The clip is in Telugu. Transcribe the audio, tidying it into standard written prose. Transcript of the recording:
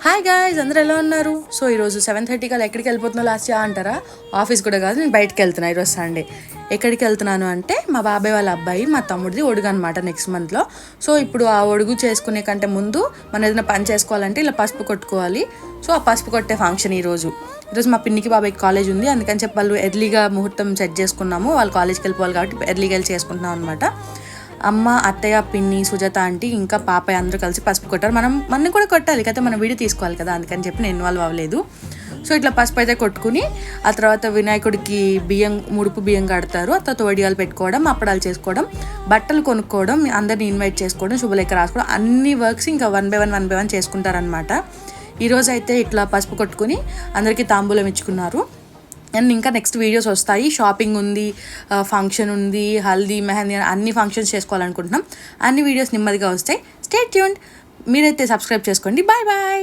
హాయ్ గాయ్స్, అందరూ ఎలా ఉన్నారు? సో ఈరోజు 7:30 కల్లా ఎక్కడికి వెళ్ళిపోతున్నా లాస్ట్ అంటారా? ఆఫీస్ కూడా కాదు, నేను బయటకు వెళ్తున్నా ఈరోజు సండే. ఎక్కడికి వెళ్తున్నాను అంటే మా బాబాయ్ వాళ్ళ అబ్బాయి మా తమ్ముడిది ఒడుగు అనమాట నెక్స్ట్ మంత్లో. సో ఇప్పుడు ఆ ఒడుగు చేసుకునే కంటే ముందు మనం ఏదైనా పని చేసుకోవాలంటే ఇలా పసుపు కొట్టుకోవాలి. సో ఆ పసుపు కొట్టే ఫంక్షన్ ఈరోజు మా పిన్నికి బాబాయ్కి కాలేజ్ ఉంది, అందుకని చెప్పి వాళ్ళు ఎర్లీగా ముహూర్తం సెట్ చేసుకున్నాము. వాళ్ళు కాలేజ్కి వెళ్ళిపోవాలి కాబట్టి ఎర్లీగా వెళ్ళి చేసుకుంటున్నాం అనమాట. అమ్మ, అత్తయ్య, పిన్ని, సుజాత ఆంటీ ఇంకా పాపయ్య అందరూ కలిసి పసుపు కొట్టారు. మనం కూడా కొట్టాలి కదా, మనం వీడియో తీసుకోవాలి కదా, అందుకని చెప్పి నేను ఇన్వాల్వ్ అవ్వలేదు. సో ఇట్లా పసుపు అయితే కొట్టుకుని ఆ తర్వాత వినాయకుడికి ముడుపు బియ్యం కడతారు. ఆ తర్వాత వడియాలు పెట్టుకోవడం, అప్పడాలు చేసుకోవడం, బట్టలు కొనుక్కోవడం, అందరిని ఇన్వైట్ చేసుకోవడం, శుభలేఖ రాసుకోవడం, అన్ని వర్క్స్ ఇంకా వన్ బై వన్ చేసుకుంటారనమాట. ఈరోజు అయితే ఇట్లా పసుపు కొట్టుకుని అందరికీ తాంబూలం ఇచ్చుకున్నారు. అండ్ ఇంకా నెక్స్ట్ వీడియోస్ వస్తాయి. షాపింగ్ ఉంది, ఫంక్షన్ ఉంది, హల్దీ, మెహందీ, అన్ని ఫంక్షన్స్ చేసుకోవాలనుకుంటున్నాం. అన్ని వీడియోస్ నెమ్మదిగా వస్తాయి. Stay tuned. మీరైతే సబ్స్క్రైబ్ చేసుకోండి. Bye bye.